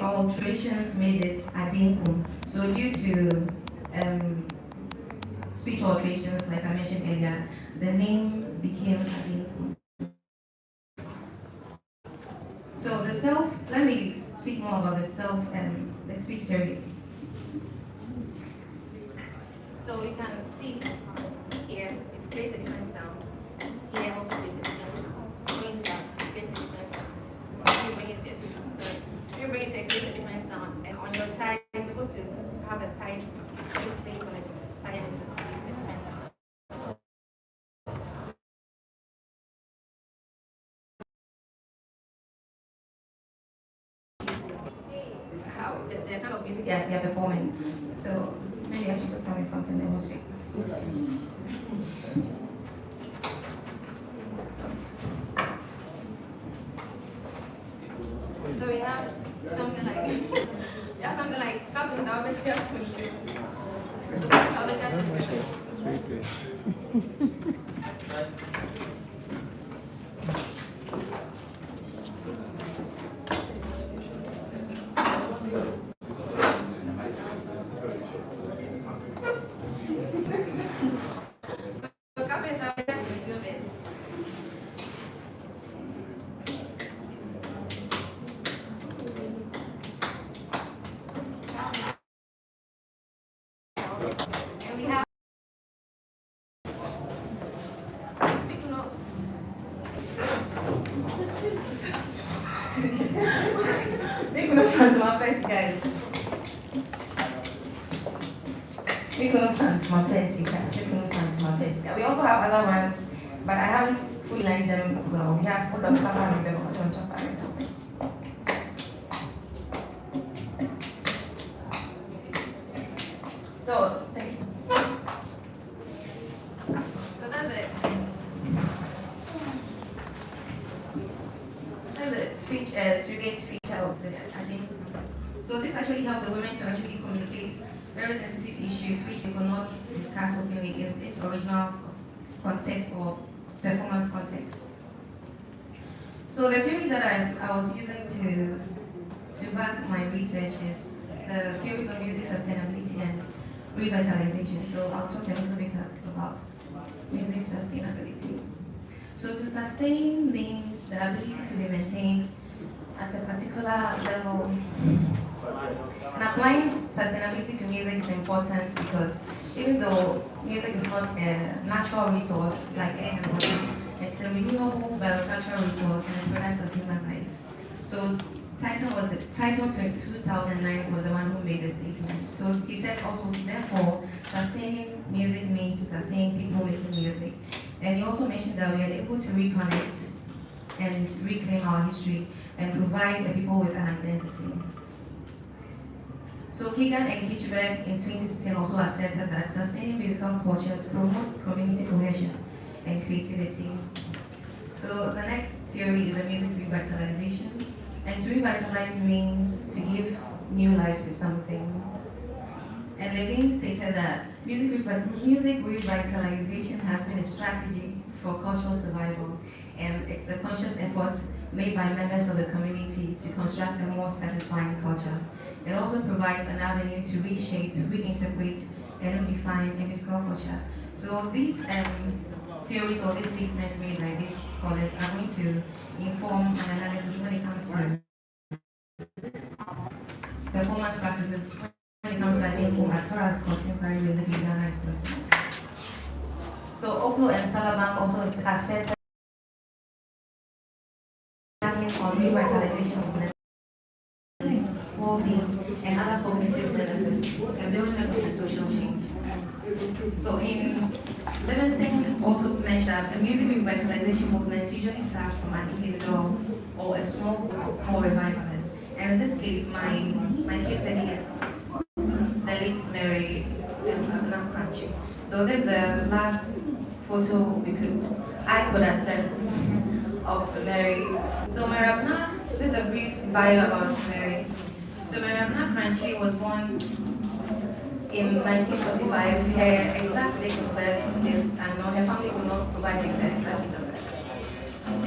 alterations made it adenkum. So due to speech alterations, like I mentioned earlier, the name became adenkum. So let me speak more about the speech series. So we can see here, it creates a different sound. Here also creates a different sound. Going slow, it creates a different sound. You bring it to, sorry. You bring it to, it creates a different sound. And on your tie, you're supposed to have a tie plate on it, tie it to create a different sound. How the kind of music they're performing. So maybe I should just come in front and demonstrate. So we have something like We also have other ones, but I haven't fully learned them well. We have put up them. So thank you. So that's it. That's it. Surrogate speech of the adenkum. So this actually helped the women to actually communicate very sensitive issues which they could not discuss openly in its original context or performance context. So the theories that I was using to back my research is the theories of music sustainability and revitalization. So I'll talk a little bit about music sustainability. So to sustain means the ability to be maintained at a particular level. And applying sustainability to music is important because even though music is not a natural resource like air and water, it's a renewable biological resource and a product of human life. So Title 2009 was the one who made the statement. So he said also, therefore, sustaining music means to sustain people making music. And he also mentioned that we are able to reconnect and reclaim our history and provide the people with an identity. So Keegan and Kitchberg in 2016 also asserted that sustaining musical cultures promotes community cohesion and creativity. So the next theory is the music revitalization. And to revitalize means to give new life to something. And Levine stated that music revitalization has been a strategy for cultural survival, and it's a conscious effort made by members of the community to construct a more satisfying culture. It also provides an avenue to reshape, reinterpret, and redefine a musical culture. So these theories or these statements made by these scholars are going to inform an analysis when it comes to performance practices, when it comes to adenkum as far as contemporary music in Ghana is concerned. So Oklo and Salabank also asserted on revitalization of well-being and other cognitive benefits and building up to social change. So in Livingston also mentioned that the music revitalization movement usually starts from an individual or a small group or revivalist. And in this case, my case study is the late Mary Abena Korankyewaa. So this is the last photo I could access of Mary. So Mary Abena, this is a brief bio about Mary. So Mary Abena Korankyewaa was born in 1945. Her exact date of birth is unknown. Her family will not provide the exact date of birth.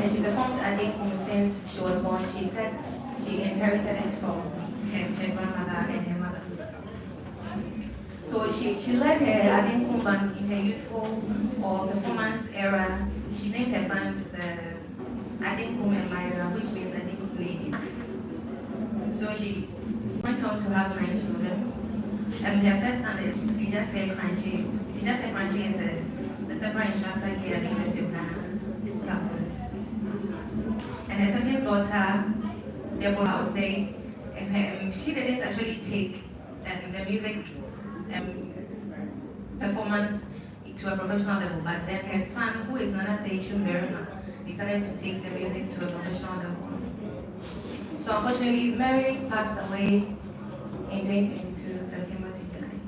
And she performed adenkum since she was born. She said she inherited it from her grandmother and her mother. So she led her adenkum band in her youthful or performance era. She named her band the Adenkum and Myra, which means adenkum ladies. So she went on to have 9 children. And her first son is Ijase Korankyewaa. Ijase Korankyewaa is the separate instructor here at the University of Ghana campus. And her second daughter, Deborah, I would say, and she didn't actually take the music performance to a professional level, but then her son, who is Nana Seichum Berima, decided to take the music to a professional level. So unfortunately, Mary passed away in 2022, September 29.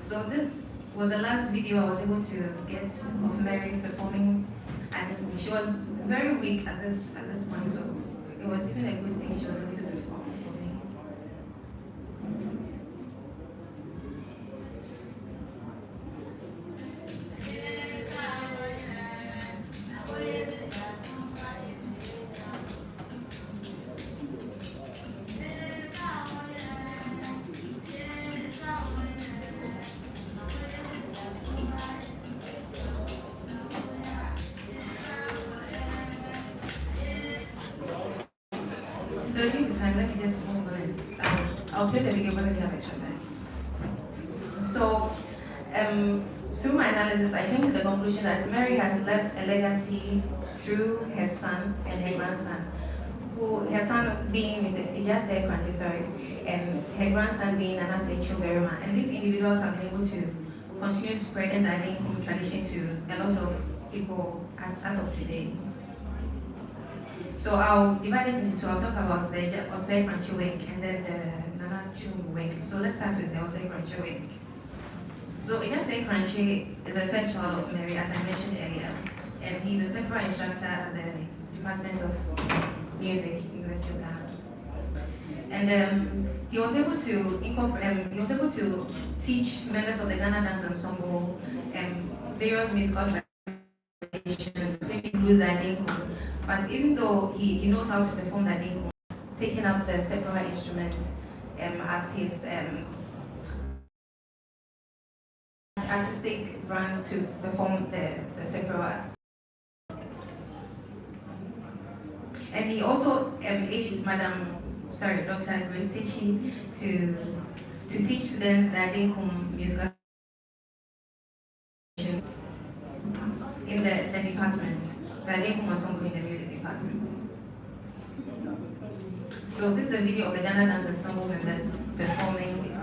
So this was the last video I was able to get of Mary performing, and she was very weak at this point, so it was even a good thing she was able to perform for me. So due to time, let me just move on. I'll play the video when we have extra time. So, through my analysis, I came to the conclusion that Mary has left a legacy through her son and her grandson. Her son being Mr. Ijase Korankyewaa, and her grandson being Nana Seichum Berima. And these individuals have been able to continue spreading the adenkum tradition to a lot of people as of today. So I'll divide it into two. I'll talk about the Osei Korankyewaa wing and then the Nana Chum wing. So let's start with the Osei Korankyewaa wing. So Ijase Korankyewaa is the first child of Mary, as I mentioned earlier, and he's a separate instructor at the Department of Music, University of Ghana. And he was able to teach members of the Ghana Dance Ensemble various musical traditions, which includes the adenkum. But even though he knows how to perform the adenkum, taking up the separate instrument as his artistic brand to perform the separate. And he also aids Dr. Grace Tichi to teach students the adenkum musical in the department. The adenkum ensemble in the music department. So this is a video of the Ghana Dance Ensemble members performing.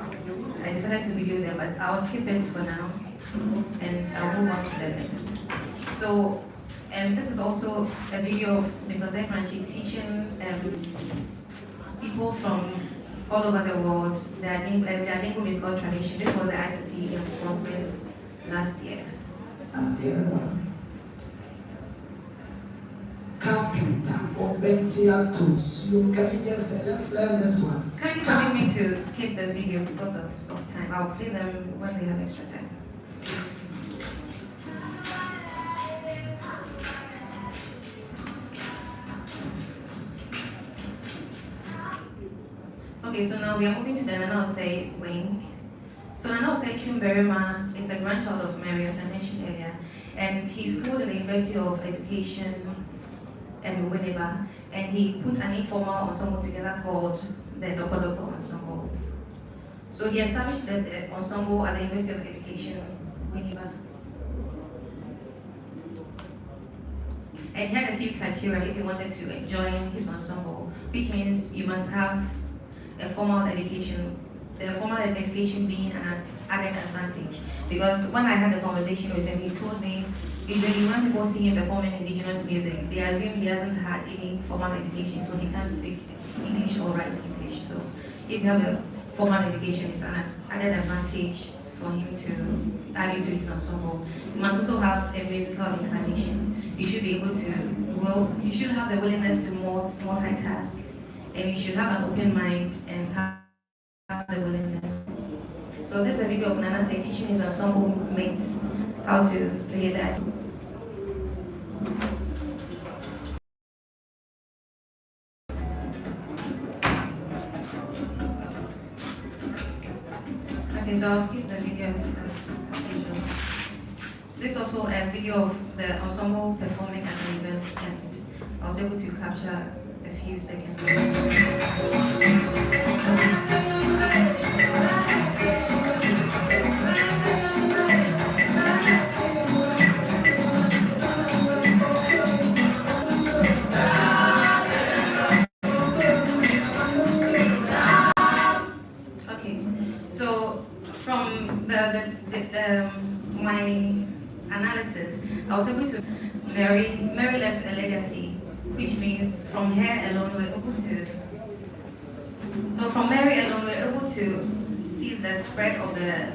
I decided to video them, but I'll skip it for now, and I'll move on to the next. So, this is also a video of Mr. Osei Korankyewaa teaching people from all over the world the adenkum musical tradition. This was the ICT conference last year. And the other one. Carpenter or Bentia tools. Can you just learn this one? Can you permit me to skip the video because of time? I'll play them when we have extra time. Okay, so now we are moving to the Nana Osei wing. So Nana Osei Berima is a grandchild of Mary, as I mentioned earlier, and he schooled in the University of Education in Winneba, and he put an informal ensemble together called the Doko Ensemble. So he established the ensemble at the University of Education, Winneba. And he had a few criteria if you wanted to join his ensemble, which means you must have a formal education, the formal education being an added advantage. Because when I had a conversation with him, he told me usually when people see him performing indigenous music, they assume he hasn't had any formal education, so he can't speak English or write English. So if you have a formal education, it's an added advantage for him to add you to his ensemble. You must also have a musical inclination. You should be able to, you should have the willingness to multitask, and you should have an open mind and have the willingness. So this is a video of Nana Say teaching his ensemble mates how to play that. Okay, so I'll skip the videos as usual. This is also a video of the ensemble performing at an event, and I was able to capture a few seconds. So from my analysis, I was able to Mary left a legacy, which means from her alone we're able to. So from Mary alone we're able to see the spread of the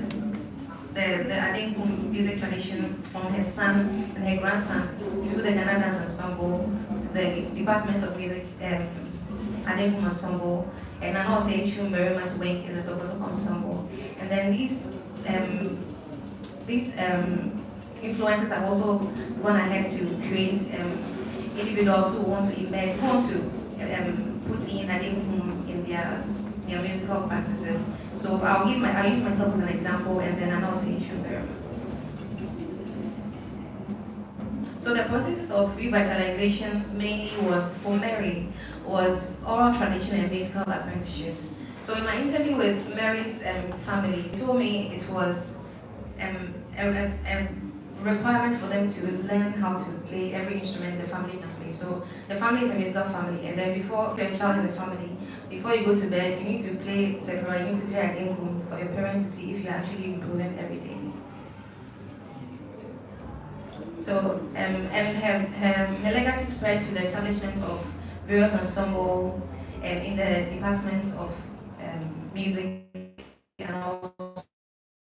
adenkum music tradition from her son and her grandson through the Ghana Dance Ensemble to the Department of Music adenkum ensemble, and then also Chum Merriman's wing is a double ensemble. And then these influences have also gone ahead to create individuals who want to embed, who want to put in adenkum in their musical practices. So I'll use myself as an example, and then I'll say Chum Merriman. So the process of revitalization mainly was, for Mary, was oral tradition and musical apprenticeship. So in my interview with Mary's family, they told me it was a requirement for them to learn how to play every instrument the family can play. So the family is a musical family, and then before you're a child in the family, before you go to bed, you need to play secular, you need to play adenkum for your parents to see if you're actually improving every day. So, and her legacy spread to the establishment of various ensembles in the Department of Music and also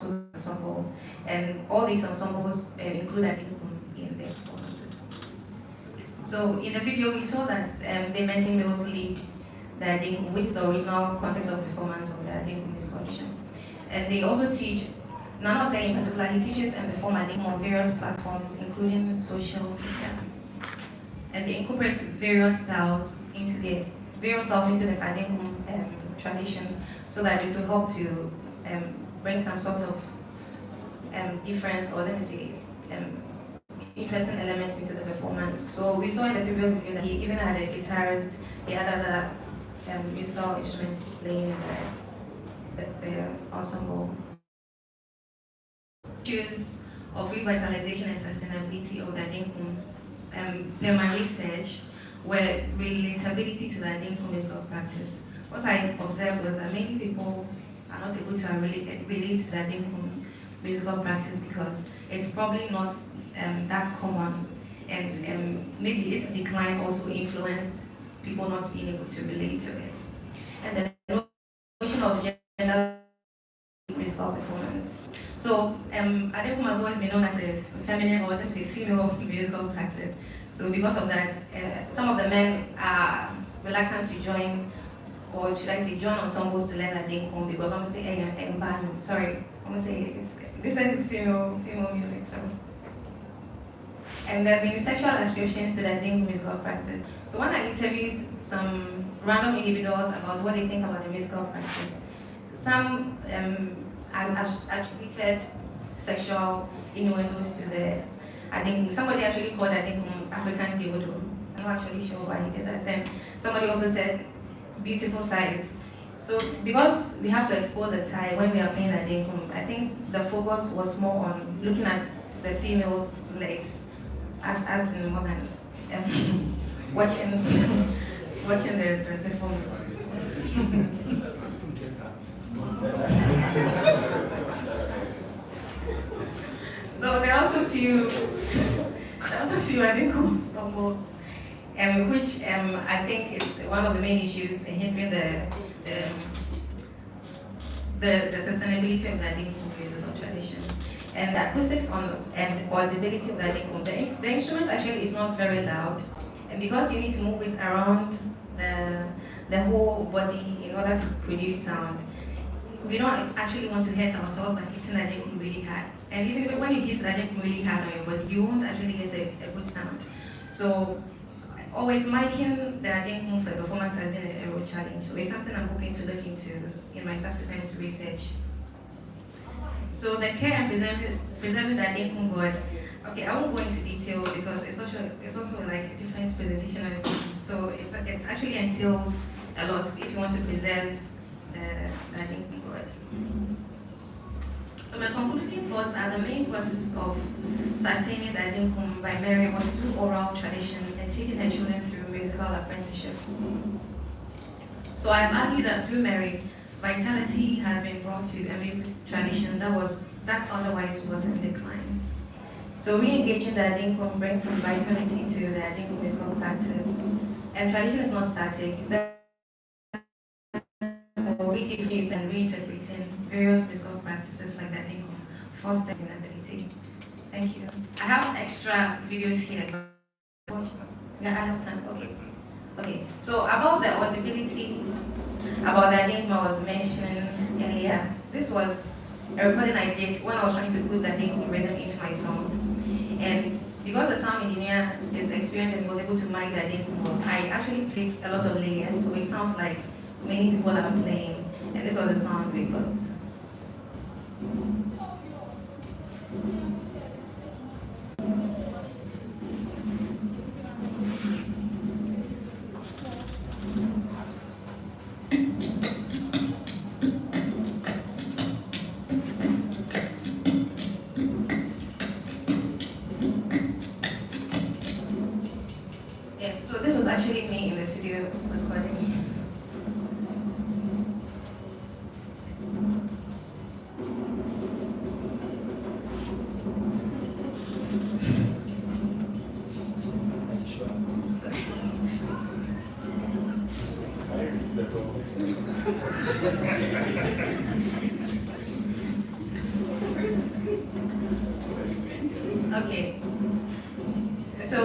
ensemble. And all these ensembles include adenkum in their performances. So in the video we saw that they mentioned males lead the adenkum, which is the original context of performance of the adenkum music audition. And they also teach, now I'm not saying in particular, he teaches and performs adenkum on various platforms, including social media. And they incorporate various styles into the adenkum tradition, so that it will help to bring some sort of difference, or let me say, interesting elements into the performance. So we saw in the previous video that he even had a guitarist, he had other musical instruments playing in the ensemble. Issues of revitalization and sustainability of the adenkum, per my research, were relatability to the adenkum musical practice. What I observed was that many people are not able to relate to the adenkum musical practice because it's probably not that common, and maybe its decline also influenced people not being able to relate to it. And the notion of gender musical performance. So adenkum has always been known as a feminine, or let me say female musical practice. So because of that, some of the men are reluctant to join, or should I say join ensembles to learn adenkum, because I'm gonna say sorry, I'm gonna say it's female music. So, and there have been sexual ascriptions to the adenkum musical practice. So when I interviewed some random individuals about what they think about the musical practice, some attributed sexual innuendos to the adenkum. Somebody actually called adenkum African dildo. I'm not actually sure why he did that. And somebody also said beautiful thighs. So because we have to expose a thigh when we are playing adenkum, I think the focus was more on looking at the female's legs, as in Morgan, watching the performance. So there are also a few adenkum ensembles, which I think is one of the main issues in hindering the sustainability of the adenkum musical tradition. And the acoustics and audibility of the adenkum. The instrument actually is not very loud, and because you need to move it around the whole body in order to produce sound, we don't actually want to hurt ourselves by hitting the adenkum really hard. And even when you hit the adenkum really hard on your body, you won't actually get a good sound. So always miking the adenkum for performance has been a real challenge. So it's something I'm hoping to look into in my subsequent research. So the care and preserving the adenkum god. Okay, I won't go into detail because it's also like different presentation on the TV. So it actually entails a lot if you want to preserve the adenkum god. So my concluding thoughts are the main process of sustaining the adenkum by Mary was through oral tradition and taking her children through musical apprenticeship. So I've argued that through Mary, vitality has been brought to a music tradition that otherwise was in decline. So re-engaging the adenkum brings some vitality to the adenkum musical practice. And tradition is not static. Re-educating and reinterpreting various musical practices like the adenkum fosters ability. Thank you. I have extra videos here. Yeah, I have time. Okay. So about the audibility, about the adenkum I was mentioning earlier. This was a recording I did when I was trying to put the adenkum rhythm into my song. And because the sound engineer is experienced and was able to mic the adenkum, I actually played a lot of layers, so it sounds like many people are playing. And this was the sound we got. Yeah, so this was actually me in the studio recording. Okay. So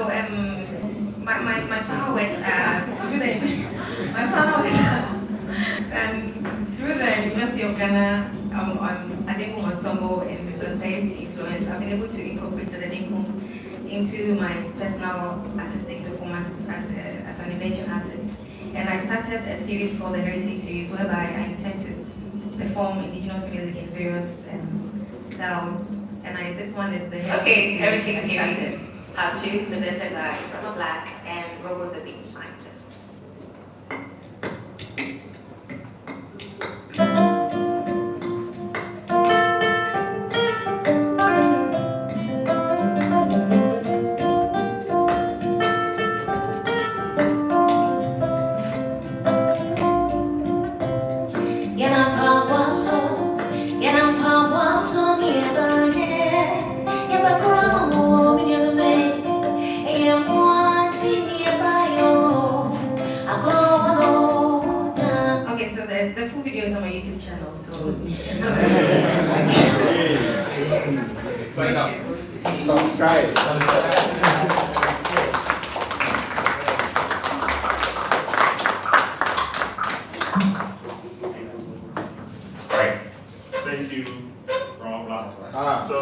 my final words are through the University of Ghana on adenkum ensemble and visual science influence, I've been able to incorporate the adenkum into my personal artistic performances as an emerging artist. And I started a series called the Heritage Series, whereby I intend to perform indigenous music in various styles. And this one is the Heritage Series. How to, presented by Rama Black and Robo the Beat Scientist. The full video is on my YouTube channel, so sign up, subscribe. Right. Thank you, Ron. So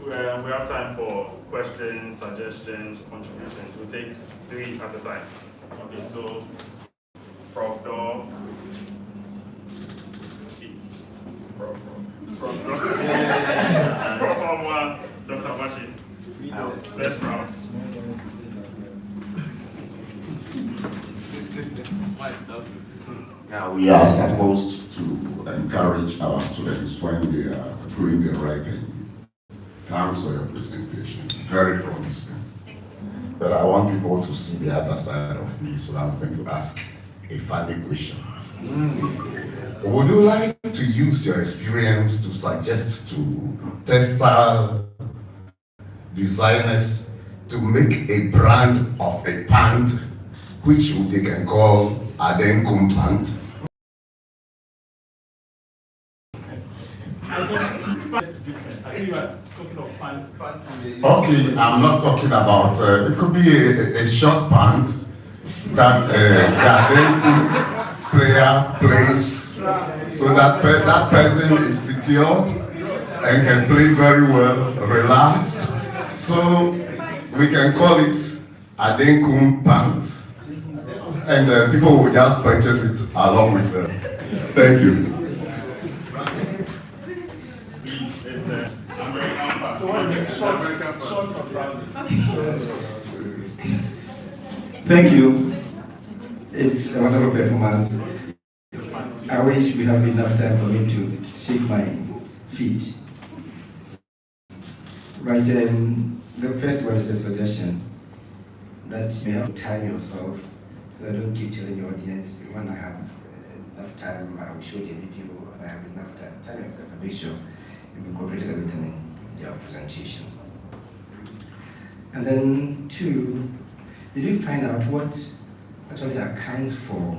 we have time for questions, suggestions, contributions. We'll take 3 at a time. Okay, so Prof. Dor. Prof. Omwa, Dr. Bashi. First round. Now we are supposed to encourage our students when they are doing the right thing. Thanks for your presentation. Very promising. But I want people to see the other side of me, so I'm going to ask a funny question. Would you like to use your experience to suggest to textile designers to make a brand of a pant which they can call adenkum pant? Okay, I'm not talking about, it could be a short pant that the adenkum player plays so that that person is secured and can play very well, relaxed. So we can call it adenkum pant. And people will just purchase it along with them. Thank you. Thank you. It's a wonderful performance. I wish we have enough time for me to shake my feet. Right, the first one is a suggestion that you have to time yourself so I don't keep telling your audience when I have enough time, I will show the video and I have enough time. Time yourself and make sure you've incorporated everything in your presentation. And then two, did you find out what actually accounts for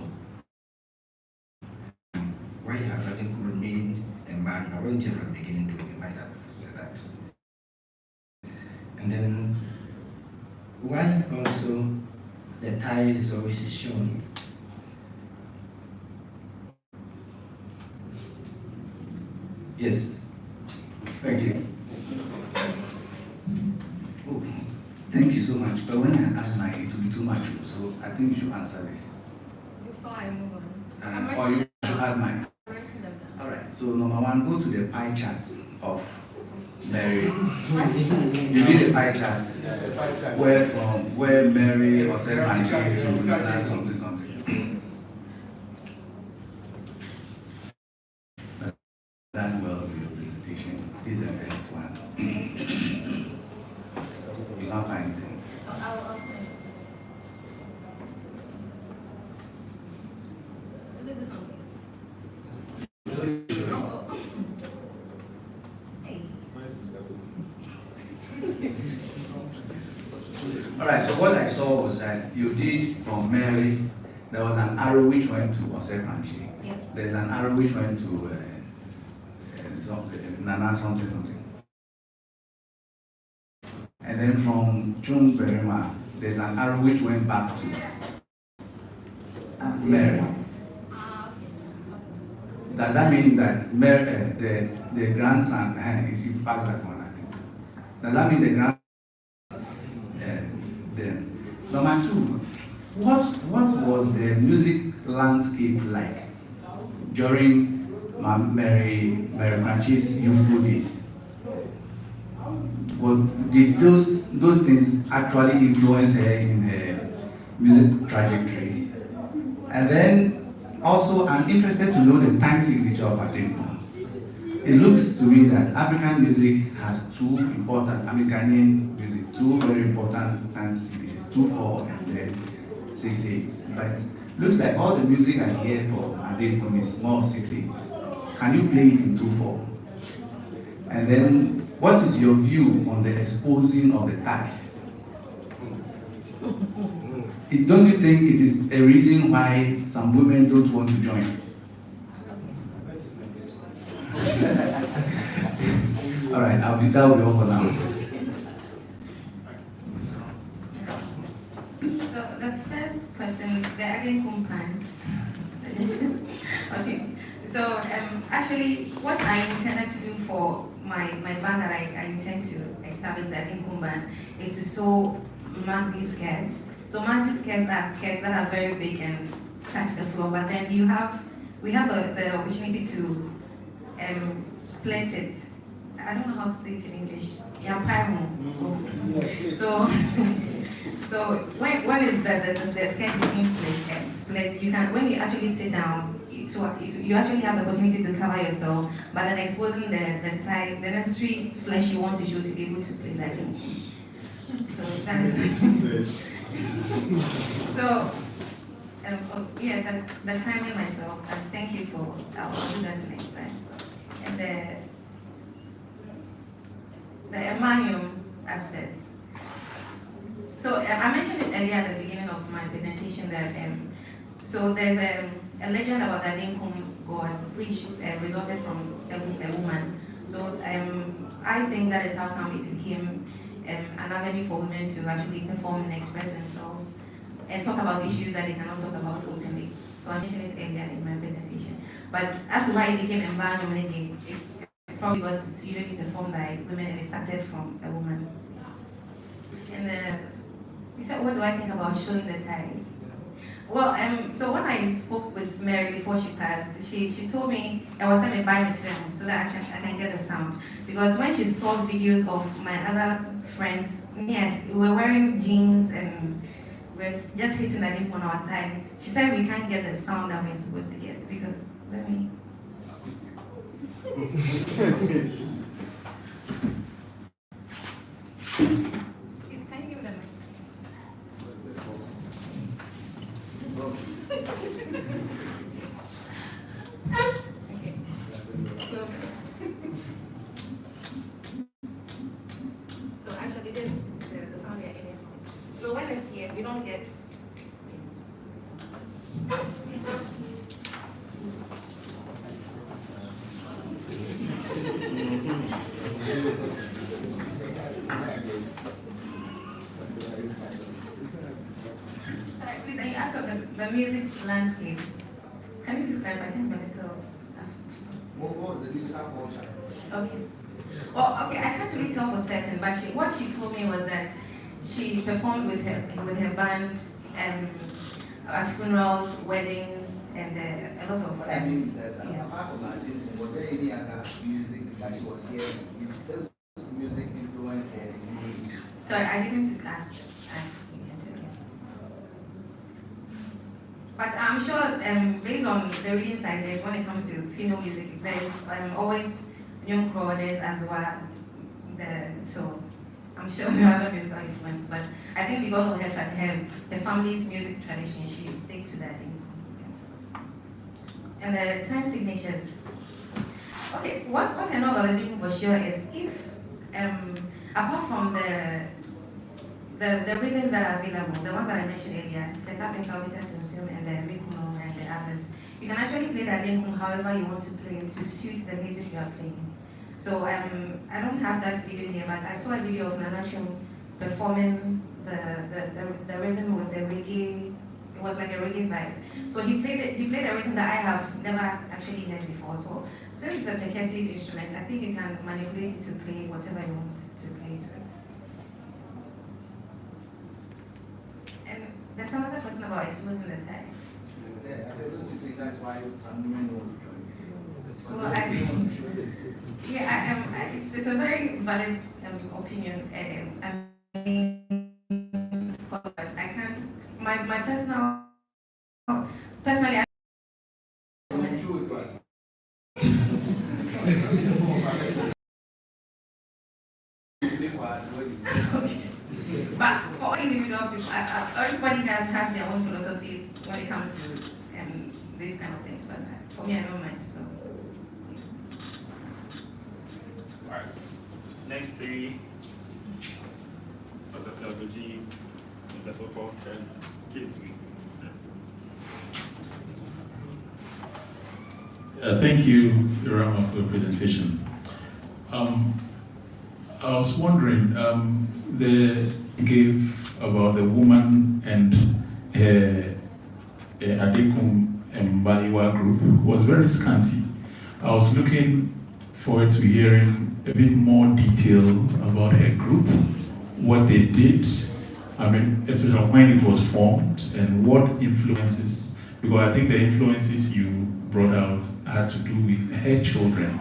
why has adenkum remained a man? I wasn't here from the beginning, though you might have said that. And then why also the tie is always shown? Yes. Thank you. Oh, thank you so much. But when I add mine, it will be too much. So I think you should answer this. Before I move on. Or you should add mine. All right. So number one, go to the pie chart of Mary. You did a pie chart. Where Mary or Sarah and Jane to something. Done well with your presentation. This is the first one. You can't find anything. Is it this one? All right, so what I saw was that you did from Mary, there was an arrow which went to Osef and Chi. Yes. There's an arrow which went to Nana something. And then from June Berima, there's an arrow which went back to Mary. Does that mean that Mary, the grandson, is you've passed that one, I think. Does that mean the grandson? Number two, what was the music landscape like during Mary Korankyewa's youthful days? Did those things actually influence her in her music trajectory? And then also, I'm interested to know the time signature of adenkum. It looks to me that African music has two important, Ghanaian music, two very important time signatures, 2/4 and then 6/8. But looks like all the music I hear for adenkum is more 6/8. Can you play it in 2/4? And then, what is your view on the exposing of the ties? Don't you think it is a reason why some women don't want to join? All right, that will be all for now. So the first question, the adenkum plans. Okay. So actually, what I intended to do for my band that I intend to establish the adenkum band is to sew maxi skirts. So maxi skirts are skirts that are very big and touch the floor, but then we have the opportunity to split it. I don't know how to say it in English. So when the skirt is being split, you can, when you actually sit down, you actually have the opportunity to cover yourself, but then exposing the tie, the necessary flesh you want to show to be able to play that game. So that is so the timing myself, and thank you for, I'll do that next time. And the Emmanuel aspect. So I mentioned it earlier at the beginning of my presentation that so there's a legend about the adenkum god which resulted from a woman. So I think that is how come it became an avenue for women to actually perform and express themselves and talk about issues that they cannot talk about openly. So I mentioned it earlier in my presentation. But as to why it became environment again, it's probably because it's usually performed by women and it started from a woman. And you said, what do I think about showing the tie? Well, so when I spoke with Mary before she passed, she told me I was sent a buy this film so that I can get the sound. Because when she saw videos of my other friends, we were wearing jeans and we're just hitting adenkum on our thigh. She said we can't get the sound that we're supposed to get because let me. Can you give them? Okay. So actually this the sound we are aiming for. So when it's here, we don't get. Sorry, please, and you asked of the music landscape. Can you describe? I think a little. What was the musical culture? Okay. Well, okay, I can't really tell for certain, but what she told me was that she performed with her band at funerals, weddings, and a lot of. What I mean is that apart from that, was there any other music that she was hearing? Those music influenced her? Sorry, I didn't ask. But I'm sure, based on the reading side, when it comes to female music, there's always young crowders as well. So I'm sure there are other musical influences, but I think because of her family's music tradition, she stick to that. And the time signatures. Okay, what I know about the adenkum for sure is if, apart from the rhythms that are available, the ones that I mentioned earlier, the carpenter, consume, and the mikuno, and the others, you can actually play the adenkum however you want to play it to suit the music you are playing. So I don't have that video here, but I saw a video of Nanachum performing the rhythm with the reggae. It was like a reggae vibe. So he played a rhythm that I have never actually heard before. So since it's a percussive instrument, I think you can manipulate it to play whatever you want to play it with. And there's another question about exposing the time. Yeah, I said basically that's why some women don't join. Well, it's a very valid opinion. But I can't. My personally. I'm sure it was. But for individual people, everybody has their own philosophies when it comes to these kind of things. But for me, I don't mind. So. All right. Next three. Dr. Felgoji, Mr. Sofo, and Casey. Thank you, Irama, for the presentation. I was wondering, they gave about the woman and her adenkum Korankyewaa group was very scanty. I was looking forward to hearing a bit more detail about her group, what they did, I mean, especially when it was formed and what influences, because I think the influences you brought out had to do with her children.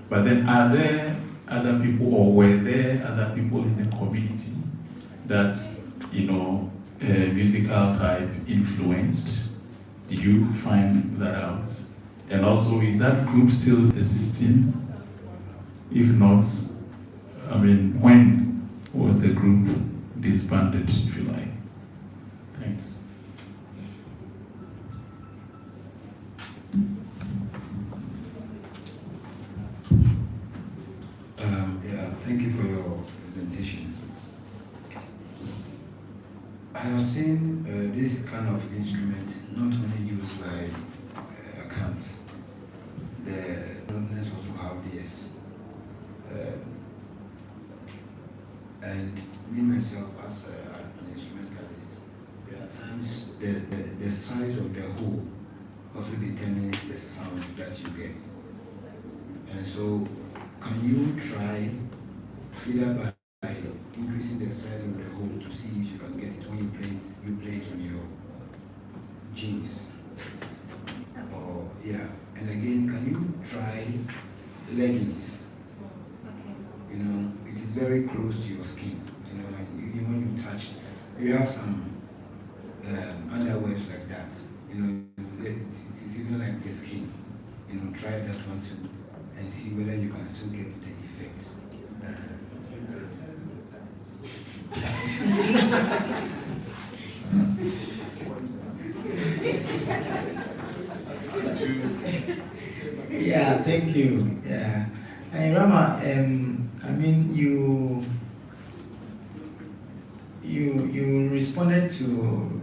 But then are there other people, or were there other people in the community that, musical type influenced? Did you find that out? And also, is that group still existing? If not, I mean, when was the group disbanded, if you like? Thanks. Thank you for your presentation. I have seen this kind of instrument not only used by accounts. The governments also have this. And me myself, as an instrumentalist, there are times the size of the hole also determines the sound that you get. And so, can you try either by increasing the size of the hole to see if you can get it when you play it on your jeans. Or yeah, and again, can you try leggings? Okay. You know, it is very close to your skin. You know, and even when you touch, you have some underwears like that. You know, it is even like the skin. You know, try that one too, and see whether you can still get the effect. Yeah, thank you. Yeah. Hey, Rama, I mean, you responded to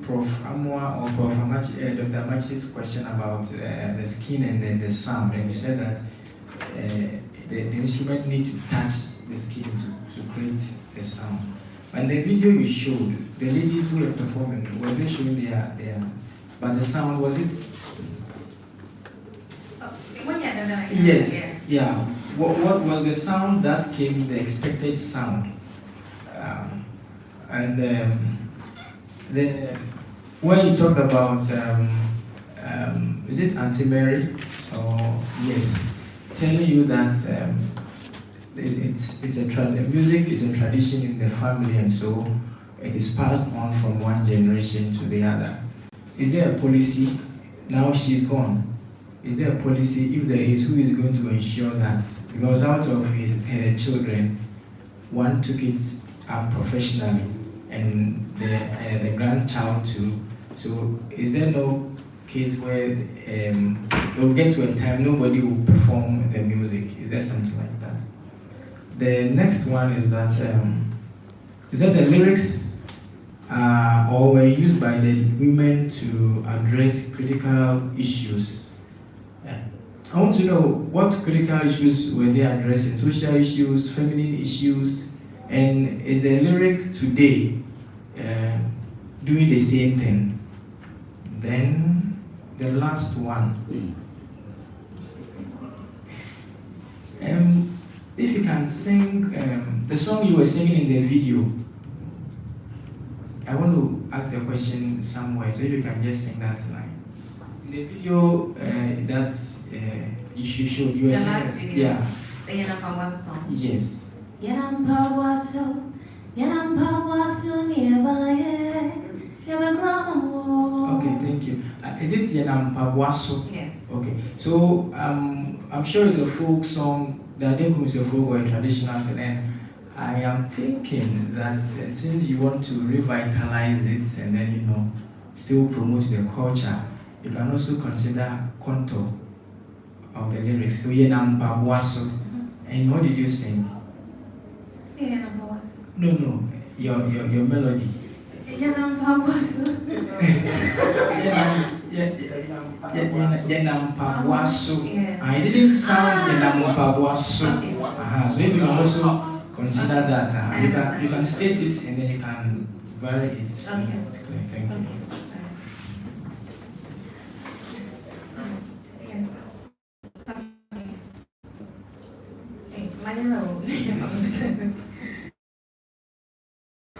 Prof. Amwa or Prof. Amachi, Dr. Amachi's question about the skin and then the sound, and he said that the instrument needs to touch the skin to create the sound. And the video you showed, the ladies who were performing, were they showing their but the sound, was it? Yes, yeah. What was the sound that came, the expected sound? Then when you talked about, is it Auntie Mary? Or yes, telling you that music is a tradition in the family, and so it is passed on from one generation to the other. Is there a policy? Now she's gone. Is there a policy? If there is, who is going to ensure that? Because out of her children, one took it up professionally, and the grandchild too. So is there no case where it will get to a time nobody will perform the music? Is there something like that? The next one is that the lyrics or were used by the women to address critical issues? I want to know what critical issues were they addressing? Social issues, feminine issues, and is the lyrics today doing the same thing? Then the last one. If you can sing the song you were singing in the video, I want to ask the question somewhere, so if you can just sing that line. In the video you showed, you were singing. Yeah. The Yanampawaso song. Yes. Yanampawaso, Yanampawaso nearby. Okay, thank you. Is it Yanampawaso? Yes. Okay, so I'm sure it's a folk song. The adenkum is a folk or a traditional thing, and I am thinking that since you want to revitalize it and then still promote the culture, you can also consider contour of the lyrics. So Yanampawaso. And what did you sing? Yanampawaso. No, your melody. Yanampawaso. Yanampawaso. I didn't sound Yanampawaso. So if you can also consider that, you can state it and then you can vary it. Okay. Thank you.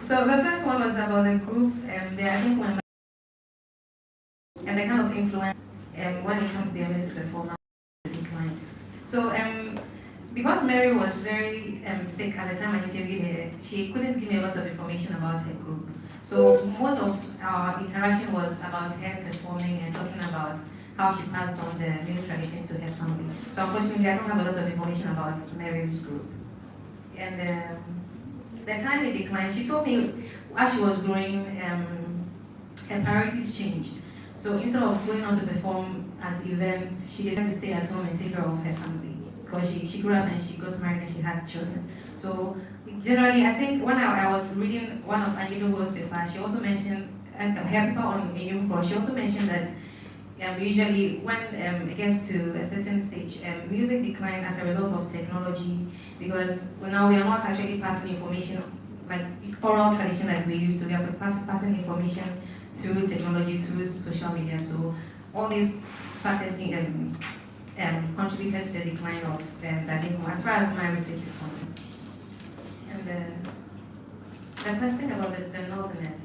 So the first one was about the group, the adenkum, and the kind of influence when it comes to their music performance decline. So because Mary was very sick at the time I interviewed her, she couldn't give me a lot of information about her group. So most of our interaction was about her performing and talking about how she passed on the music tradition to her family. So unfortunately, I don't have a lot of information about Mary's group. And the time it declined, she told me as she was growing, her priorities changed. So instead of going on to perform at events, she decided to stay at home and take care of her family. Because she grew up and she got married and she had children. So generally, I think when I was reading one of Angela Will's papers, she also mentioned, her paper on Enyum, she also mentioned that usually when it gets to a certain stage, music decline as a result of technology, because now we are not actually passing information like oral tradition like we used to. We are passing information through technology, through social media. So all these factors contributed to the decline of the adenkum as far as my research is concerned. And the first thing about the Northerners.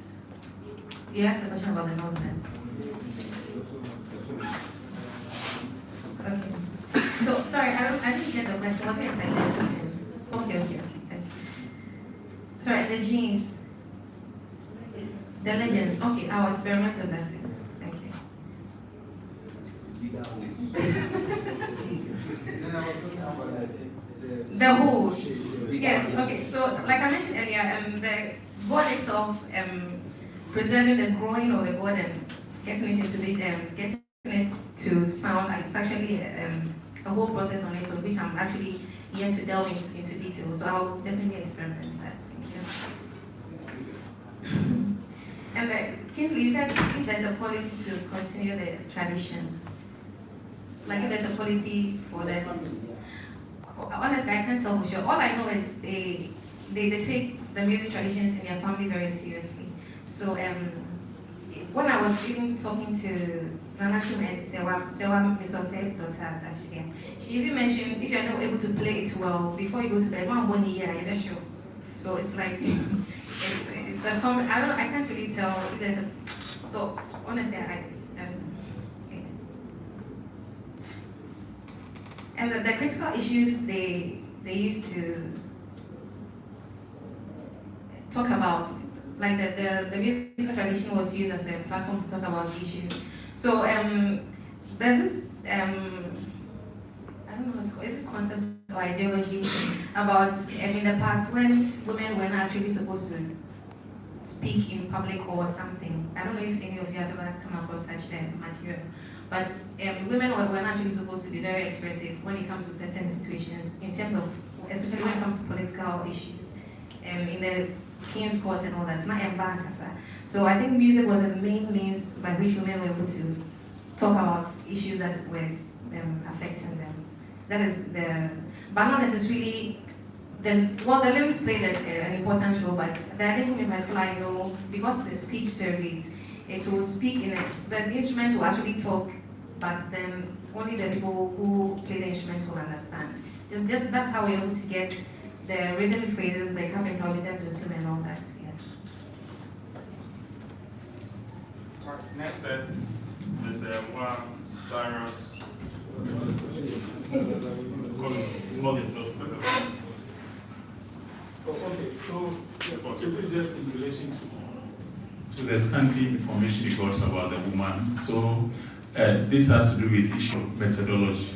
You asked a question about the Northerners. Okay. So sorry, I didn't get the question. What's your second question? Okay, thank you. Sorry, the genes. The legends. Okay, I'll experiment with that too. Thank you. The holes. Yes, okay. So like I mentioned earlier, the God itself preserving the growing of the God and getting it into the getting it to sound like it's actually a whole process on its own, which I'm actually yet to delve into detail. So I'll definitely experiment that. Thank you. And Kingsley, you said if there's a policy to continue the tradition, like if there's a policy for the honestly, I can't tell for sure. All I know is they take the music traditions in their family very seriously. So when I was even talking to Nana Chum and Sewa, Mr. Osei's daughter, she even mentioned if you're not able to play it well before you go to bed, 1 year, you're not sure. So it's like it's a common. I can't really tell if there's a. So honestly, and the critical issues they used to talk about, like the musical tradition was used as a platform to talk about issues. So there's this I don't know what it's called. Is it concept or ideology about in the past when women were not actually supposed to speak in public or something. I don't know if any of you have ever come across such material. But women were not actually supposed to be very expressive when it comes to certain situations, in terms of, especially when it comes to political issues, in the King's Court and all that. It's not embarrassing. So I think music was the main means by which women were able to talk about issues that were affecting them. That is but not necessarily. The lyrics played an important role, but the adenkum in particular, because it's a speech survey, it will speak the instrument will actually talk, but then only the people who play the instruments will understand. That's how we're able to get the rhythmic phrases, the carpenter, to and all that. Yeah. Next set, Mr. Abena Cyrus. Okay, so it is just in relation to the scanty information you got about the woman. So this has to do with issue of methodology.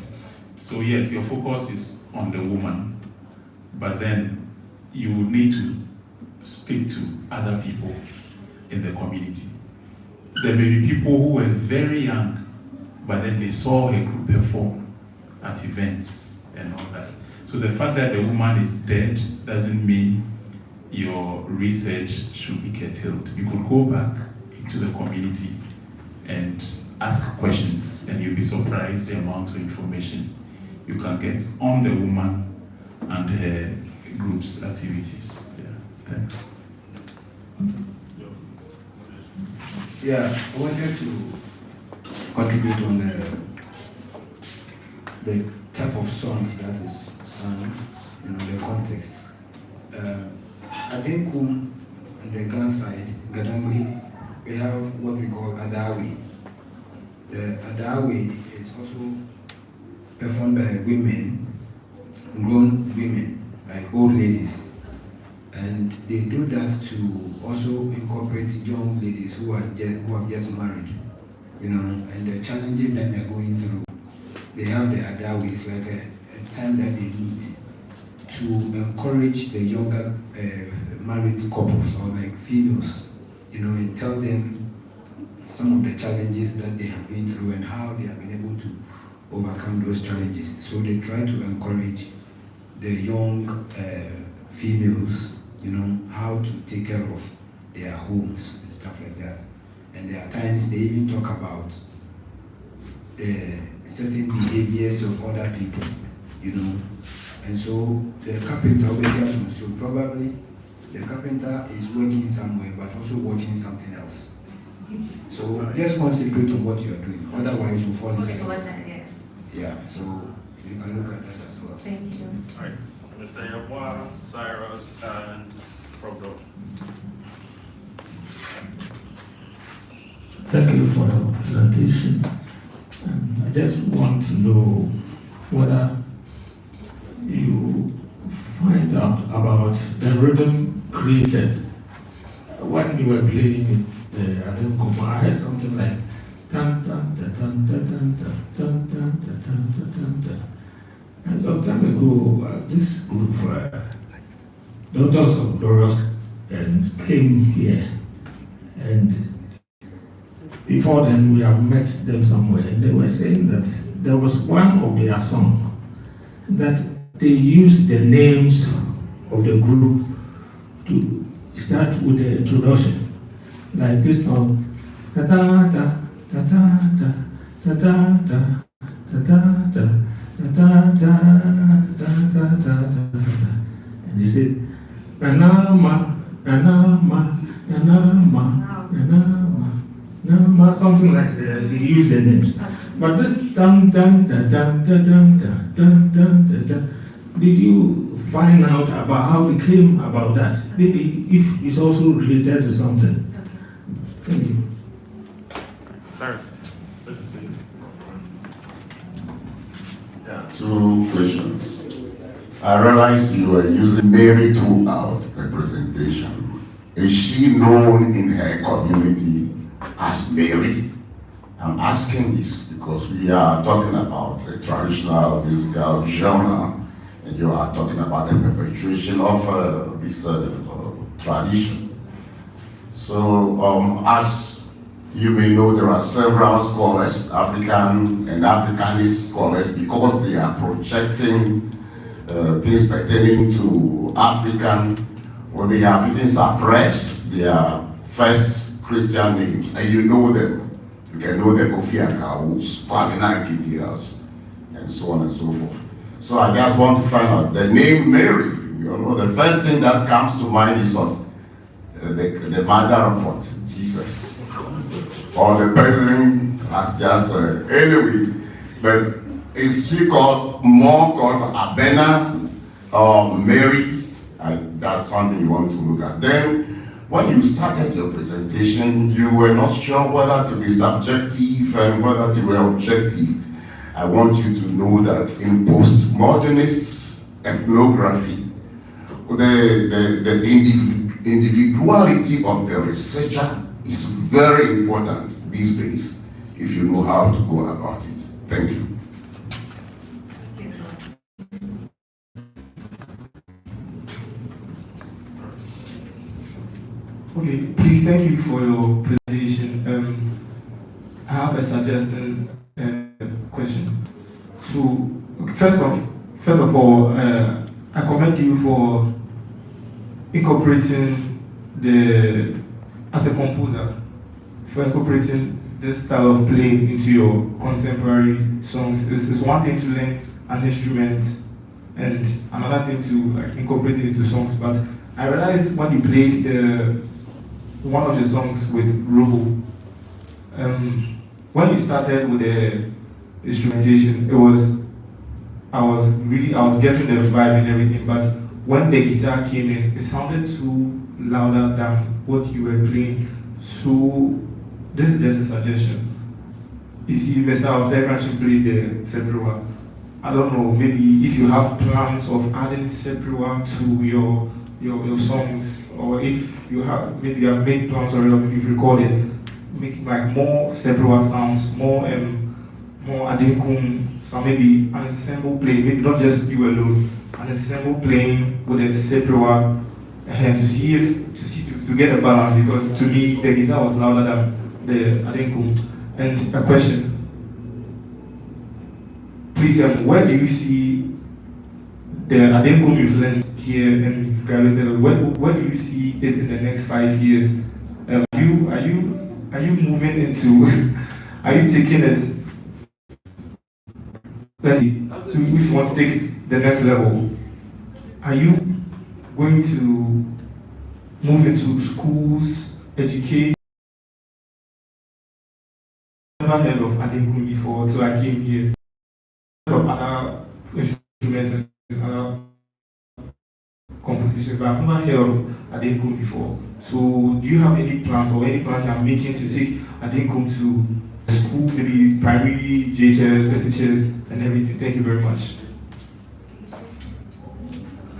So yes, your focus is on the woman, but then you need to speak to other people in the community. There may be people who were very young, but then they saw a group perform at events and all that. So the fact that the woman is dead doesn't mean your research should be curtailed. You could go back into the community and ask questions, and you'll be surprised the amount of information you can get on the woman and her group's activities. Yeah, thanks. Yeah, I wanted to contribute on the type of songs that is sung, the context. Adenkum on the Gan side, Gadangui, we have what we call Adawi. The Adawi is also performed by women, grown women, like old ladies. And they do that to also incorporate young ladies who have just married, and the challenges that they're going through. They have the Adawi, it's like a time that they meet to encourage the younger married couples or like females, and tell them some of the challenges that they have been through and how they have been able to overcome those challenges. So they try to encourage the young females, how to take care of their homes and stuff like that. And there are times they even talk about the certain behaviors of other people, And so the carpenter, so probably the carpenter is working somewhere but also watching something else. So just concentrate on what you are doing, otherwise you'll fall into it. Yeah, so you can look at that as well. Thank you. All right, Mr. Abena, Cyrus, and Prof. Thank you for your presentation. I just want to know whether you find out about the rhythm created when you were playing the adenkum. I heard something like tan tan tan tan tan tan tan tan tan tan tan. And some time ago, this group, Daughters of Glorious, came here, and before then we have met them somewhere, and they were saying that there was one of their songs that they used the names of the group to start with the introduction, like this song, ta ta ta ta ta ta ta ta ta ta ta and he said, Nanama, Nanama, Nanama, Nanama, Nanama, something like that. They use the names. But this dun dun dun dun dun dun dun dun dun dun, did you find out about how it came about that? Maybe if it's also related to something. Thank you. Sorry. Two questions. I realized you were using Mary throughout the presentation. Is she known in her community as Mary? I'm asking this because we are talking about a traditional musical genre, and you are talking about the perpetuation of this tradition. So, as you may know, there are several scholars, African and Africanist scholars, because they are projecting things pertaining to African, or they have even suppressed their first Christian names, and you know them. You can know the Kofi Akawus, Kwame Nkrumah's, and so on and so forth. So I just want to find out the name Mary. You know, the first thing that comes to mind is what? The mother of what? Jesus. Or the person has just anyway, but is she more called Abena or Mary? That's something you want to look at. Then, when you started your presentation, you were not sure whether to be subjective and whether to be objective. I want you to know that in postmodernist ethnography, the individuality of the researcher is very important these days, if you know how to go about it. Thank you. Okay, please, thank you for your presentation. I have a suggestion question. So, first of all, I commend you for incorporating as a composer, for incorporating this style of playing into your contemporary songs. It's one thing to learn an instrument and another thing to incorporate it into songs. But I realized when you played one of the songs with Robo, when you started with the instrumentation, I was getting the vibe and everything, but when the guitar came in, it sounded too louder than what you were playing. So this is just a suggestion. You see, Mr. Osei plays the Seprewa. I don't know, maybe if you have plans of adding Seprewa to your songs, or if you have made plans already, or maybe you've recorded, make like more Seprewa sounds, more adenkum, some maybe an ensemble playing, maybe not just you alone, an ensemble playing with a Seprewa, to get a balance, because to me the guitar was louder than the adenkum. And a question, please, where do you see the adenkum influence here and graduated? Where do you see it in the next 5 years? Are you moving into? Are you taking it? Let's see, if you want to take the next level, are you going to move into schools, educate? I've never heard of adenkum before until I came here. Of other instruments and other compositions, but I've never heard of adenkum before. So, do you have any plans or any plans you are making to take adenkum to the school, maybe primary, JHS, SHS, and everything? Thank you very much.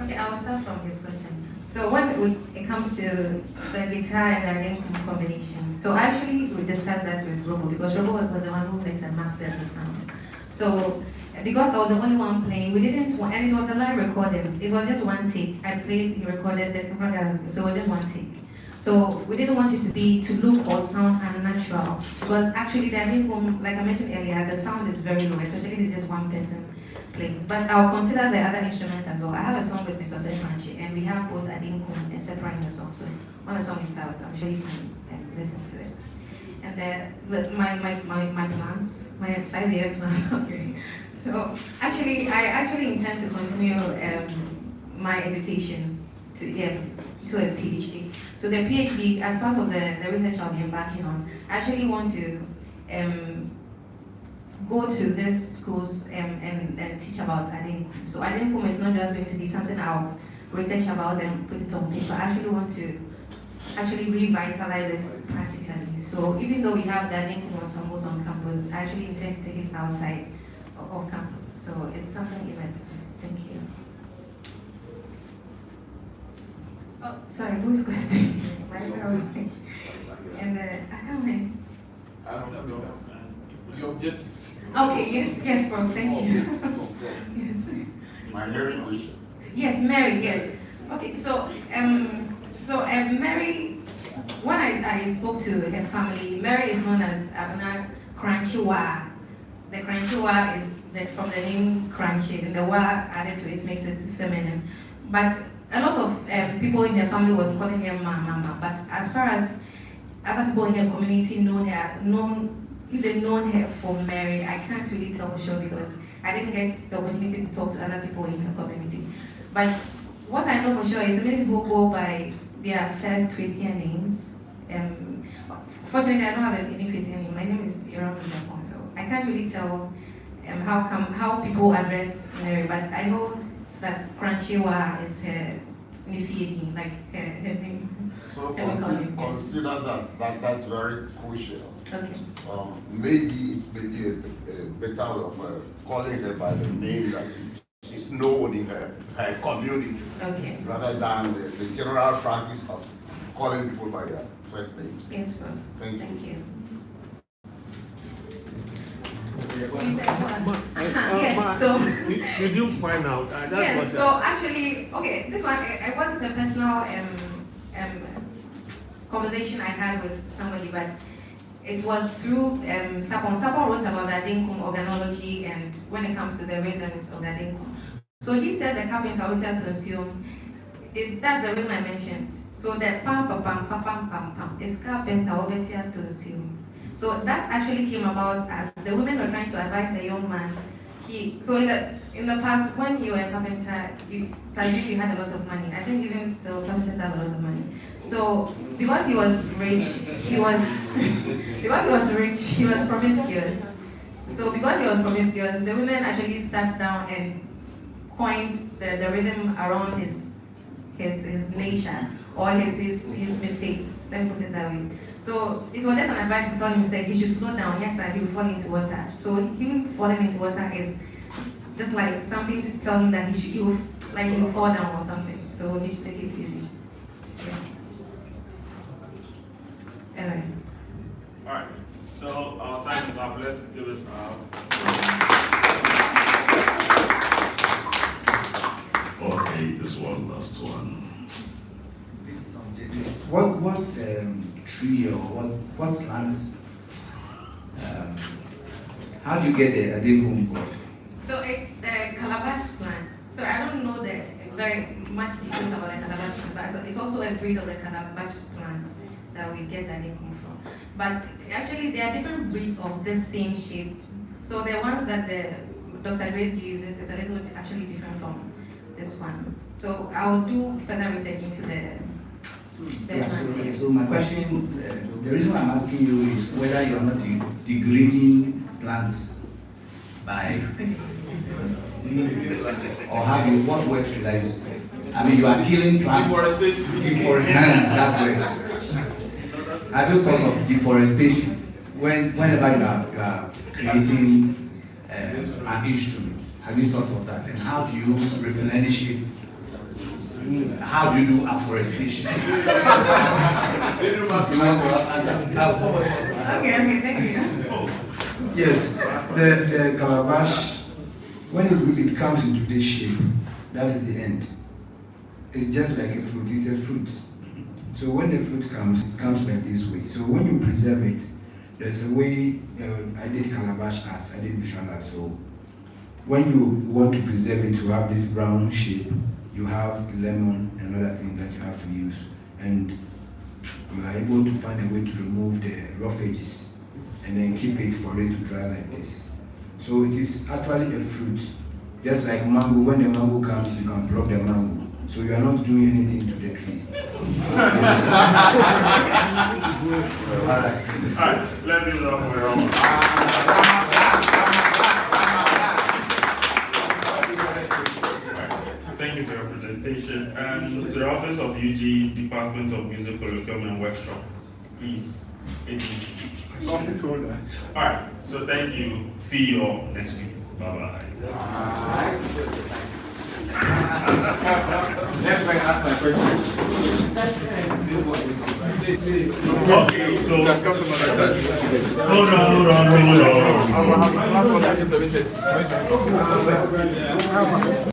Okay, I'll start from his question. So when it comes to the guitar and the adenkum combination, so actually we discussed that with Robo because Robo was the one who makes and mastered the sound. So because I was the only one playing, we didn't want, and it was a live recording. It was just one take. I played, he recorded, the camera, so it was just one take. So we didn't want it to look or sound unnatural because actually the adenkum, like I mentioned earlier, the sound is very low, especially if it's just one person playing. But I'll consider the other instruments as well. I have a song with Mr. Franchi, and we have both adenkum and separate in the song. So when the song is out, I'm sure you can listen to it. And my plans, my 5-year plan. Okay. So actually, I intend to continue my education to a PhD. So the PhD, as part of the research I'll be embarking on, I actually want to go to these schools and teach about adenkum. So adenkum is not just going to be something I'll research about and put it on paper. I actually want to revitalize it practically. So even though we have the adenkum ensembles on campus, I actually intend to take it outside of campus. So it's something in my purpose. Thank you. Oh, sorry, whose question? And I can't wait. You object? Okay, yes, bro, thank you. Yes. My Mary question. Yes, Mary, yes. Okay, so Mary, when I spoke to her family, Mary is known as Abena Korankyewaa. The Korankyewaa is from the name Crunchy, and the wa added to it makes it feminine. But a lot of people in her family was calling her Mama. But as far as other people in her community if they've known her for Mary, I can't really tell for sure because I didn't get the opportunity to talk to other people in her community. But what I know for sure is many people go by their first Christian names. Fortunately, I don't have any Christian name. My name is Iram Japon, so I can't really tell how people address Mary. But I know that Korankyewaa is her Nifieji, like her name. So consider that's very crucial. Okay. Maybe it may be a better way of calling her by the name that is known in her community, okay, rather than the general practice of calling people by their first names. Yes, sir. Thank you. Yes, so did you find out? Yes, so actually, okay, this one I wasn't a personal conversation I had with somebody, but it was through Sapon. Sapon wrote about the adenkum organology and when it comes to the rhythms of the adenkum. So he said the carpenter will consume. That's the rhythm I mentioned. So the pam pam pam pam pam pam pam is carpenter will consume. So that actually came about as the women were trying to advise a young man. So in the past, when you were a carpenter, it's as if you had a lot of money. I think even still carpenters have a lot of money. So because he was rich, he was promiscuous. So because he was promiscuous, the women actually sat down and coined the rhythm around his nature or his mistakes. Let me put it that way. So it was just an advice to tell him, said he should slow down. Yes, sir, he will fall into water. So him falling into water is just like something to tell him that he will fall down or something. So he should take it easy. Yeah. Anyway. All right. So our time is up. Let's give it Okay, this one, last one. What tree or what plants? How do you get the adenkum god? So it's the calabash plant. So I don't know the very much details about the calabash plant, but it's also a breed of the calabash plant that we get the adenkum from. But actually, there are different breeds of this same shape. So the ones that Dr. Grace uses is a little bit actually different from this one. So I'll do further research into the so my question, the reason why I'm asking you is whether you are not degrading plants by, or have you, what word should I use? I mean, you are killing plants. Deforestation. That way. I just thought of deforestation. whenever you are creating an instrument, have you thought of that? And how do you replenish it? How do you do afforestation? Okay, thank you. Yes, the calabash, when it comes into this shape, that is the end. It's just like a fruit, it's a fruit. So when the fruit comes, it comes like this way. So when you preserve it, there's a way, I did calabash art, I did visual art. So when you want to preserve it to have this brown shape, you have lemon and other things that you have to use. And you are able to find a way to remove the rough edges and then keep it for it to dry like this. So it is actually a fruit. Just like mango, when the mango comes, you can pluck the mango. So you are not doing anything to the tree. Alright, let's give it up for your Thank you for your presentation. And to the Office of UG, Department of Music Curriculum and Workshop, please. Office holder. Alright, so thank you. See you all next week. Bye-bye. Next one, ask my question. Okay, so hold on.